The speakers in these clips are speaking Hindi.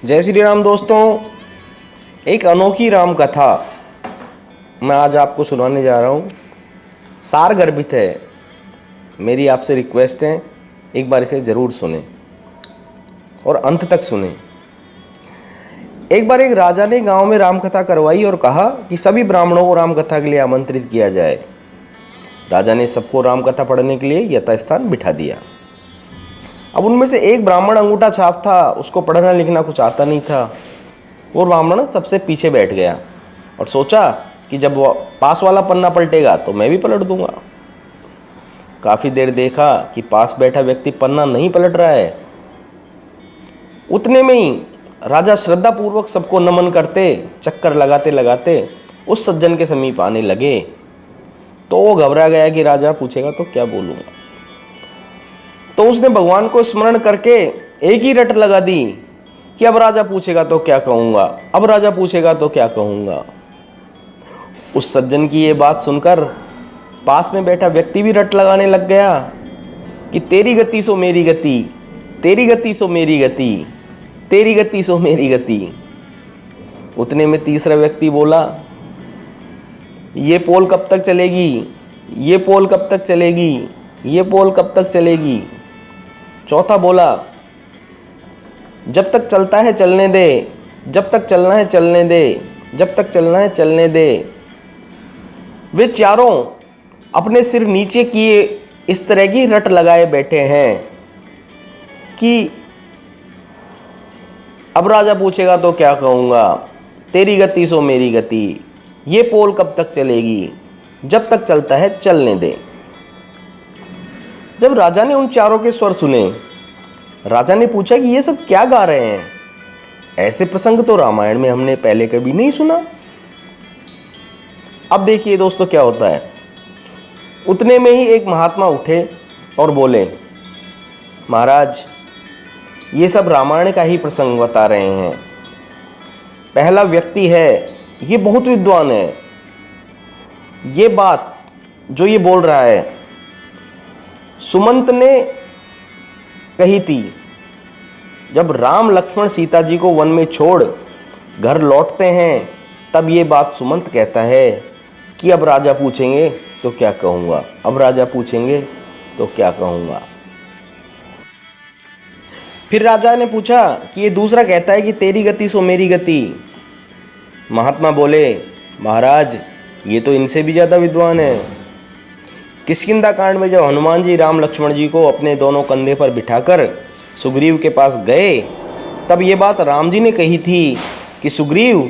जय श्री राम दोस्तों। एक अनोखी राम कथा मैं आज आपको सुनाने जा रहा हूँ। सार गर्भित है। मेरी आपसे रिक्वेस्ट है, एक बार इसे ज़रूर सुने और अंत तक सुने। एक बार एक राजा ने गांव में राम कथा करवाई और कहा कि सभी ब्राह्मणों को राम कथा के लिए आमंत्रित किया जाए। राजा ने सबको राम कथा पढ़ने के लिए यथास्थान बिठा दिया। अब उनमें से एक ब्राह्मण अंगूठा छाप था, उसको पढ़ना लिखना कुछ आता नहीं था। वो ब्राह्मण सबसे पीछे बैठ गया और सोचा कि जब वो पास वाला पन्ना पलटेगा तो मैं भी पलट दूंगा। काफ़ी देर देखा कि पास बैठा व्यक्ति पन्ना नहीं पलट रहा है। उतने में ही राजा श्रद्धापूर्वक सबको नमन करते चक्कर लगाते लगाते उस सज्जन के समीप आने लगे। तो वो घबरा गया कि राजा पूछेगा तो क्या बोलूँगा। तो उसने भगवान को स्मरण करके एक ही रट लगा दी कि अब राजा पूछेगा तो क्या कहूँगा, अब राजा पूछेगा तो क्या कहूँगा। उस सज्जन की ये बात सुनकर पास में बैठा व्यक्ति भी रट लगाने लग गया कि तेरी गति सो मेरी गति, तेरी गति सो मेरी गति, तेरी गति सो मेरी गति। उतने में तीसरा व्यक्ति बोला, ये पोल कब तक चलेगी, ये पोल कब तक चलेगी, ये पोल कब तक चलेगी। चौथा बोला, जब तक चलता है चलने दे, जब तक चलना है चलने दे, जब तक चलना है चलने दे। वे चारों अपने सिर नीचे किए इस तरह की रट लगाए बैठे हैं कि अब राजा पूछेगा तो क्या कहूँगा, तेरी गति सो मेरी गति, ये पोल कब तक चलेगी, जब तक चलता है चलने दे। जब राजा ने उन चारों के स्वर सुने, राजा ने पूछा कि ये सब क्या गा रहे हैं। ऐसे प्रसंग तो रामायण में हमने पहले कभी नहीं सुना। अब देखिए दोस्तों क्या होता है। उतने में ही एक महात्मा उठे और बोले, महाराज ये सब रामायण का ही प्रसंग बता रहे हैं। पहला व्यक्ति है, ये बहुत विद्वान है। ये बात जो ये बोल रहा है सुमंत ने कही थी। जब राम लक्ष्मण सीता जी को वन में छोड़ घर लौटते हैं तब ये बात सुमंत कहता है कि अब राजा पूछेंगे तो क्या कहूँगा, अब राजा पूछेंगे तो क्या कहूँगा। फिर राजा ने पूछा कि ये दूसरा कहता है कि तेरी गति सो मेरी गति। महात्मा बोले, महाराज ये तो इनसे भी ज़्यादा विद्वान है। किष्किंधा कांड में जब हनुमान जी राम लक्ष्मण जी को अपने दोनों कंधे पर बिठाकर सुग्रीव के पास गए तब ये बात राम जी ने कही थी कि सुग्रीव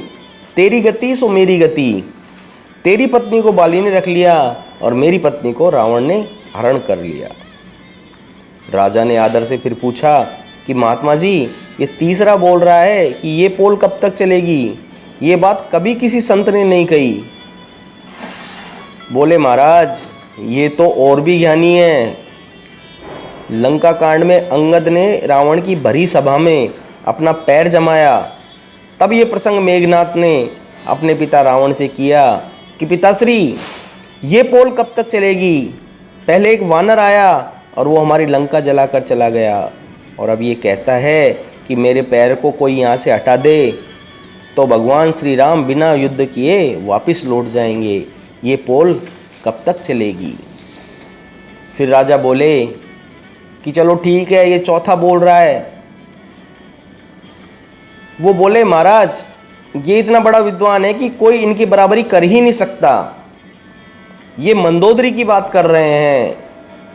तेरी गति सो मेरी गति। तेरी पत्नी को बाली ने रख लिया और मेरी पत्नी को रावण ने हरण कर लिया। राजा ने आदर से फिर पूछा कि महात्मा जी ये तीसरा बोल रहा है कि ये पोल कब तक चलेगी। ये बात कभी किसी संत ने नहीं कही। बोले, महाराज ये तो और भी ज्ञानी है। लंका कांड में अंगद ने रावण की भरी सभा में अपना पैर जमाया तब ये प्रसंग मेघनाथ ने अपने पिता रावण से किया कि पिताश्री ये पोल कब तक चलेगी। पहले एक वानर आया और वो हमारी लंका जलाकर चला गया और अब ये कहता है कि मेरे पैर को कोई यहाँ से हटा दे तो भगवान श्री राम बिना युद्ध किए वापस लौट जाएंगे। ये पोल कब तक चलेगी। फिर राजा बोले कि चलो ठीक है, ये चौथा बोल रहा है। वो बोले, महाराज ये इतना बड़ा विद्वान है कि कोई इनकी बराबरी कर ही नहीं सकता। ये मंदोदरी की बात कर रहे हैं।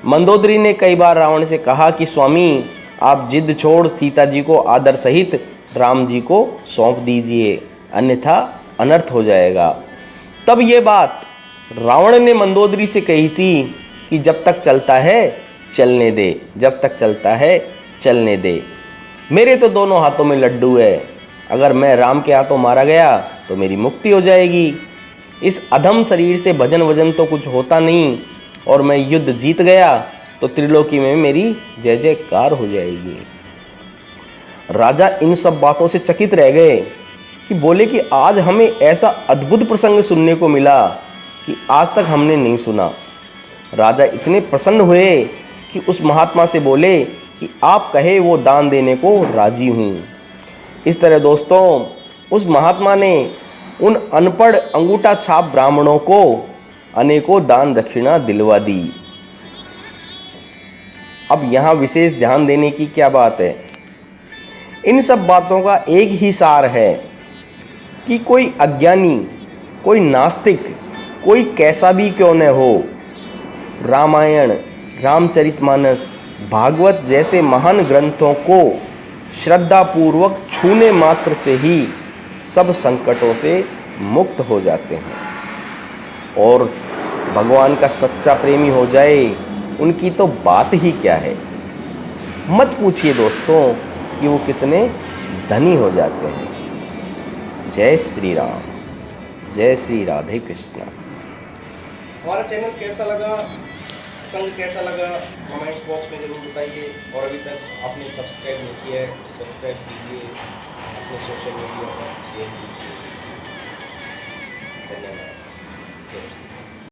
मंदोदरी ने कई बार रावण से कहा कि स्वामी आप जिद छोड़ सीता जी को आदर सहित राम जी को सौंप दीजिए, अन्यथा अनर्थ हो जाएगा। तब ये बात रावण ने मंदोदरी से कही थी कि जब तक चलता है चलने दे, जब तक चलता है चलने दे। मेरे तो दोनों हाथों में लड्डू है। अगर मैं राम के हाथों मारा गया तो मेरी मुक्ति हो जाएगी। इस अधम शरीर से भजन वजन तो कुछ होता नहीं और मैं युद्ध जीत गया तो त्रिलोकी में मेरी जय जयकार हो जाएगी। राजा इन सब बातों से चकित रह गए कि बोले कि आज हमें ऐसा अद्भुत प्रसंग सुनने को मिला कि आज तक हमने नहीं सुना। राजा इतने प्रसन्न हुए कि उस महात्मा से बोले कि आप कहे वो दान देने को राजी हूँ। इस तरह दोस्तों उस महात्मा ने उन अनपढ़ अंगूठा छाप ब्राह्मणों को अनेकों दान दक्षिणा दिलवा दी। अब यहाँ विशेष ध्यान देने की क्या बात है? इन सब बातों का एक ही सार है कि कोई अज्ञानी, कोई नास्तिक, कोई कैसा भी क्यों न हो, रामायण, रामचरितमानस, भागवत जैसे महान ग्रंथों को श्रद्धापूर्वक छूने मात्र से ही सब संकटों से मुक्त हो जाते हैं। और भगवान का सच्चा प्रेमी हो जाए, उनकी तो बात ही क्या है। मत पूछिए दोस्तों कि वो कितने धनी हो जाते हैं। जय श्री राम, जय श्री राधे कृष्णा। हमारा चैनल कैसा लगा, संग कैसा लगा, कमेंट बॉक्स में ज़रूर बताइए। और अभी तक आपने सब्सक्राइब नहीं किया है तो सब्सक्राइब कीजिए, अपने सोशल मीडिया पर शेयर कीजिए। धन्यवाद।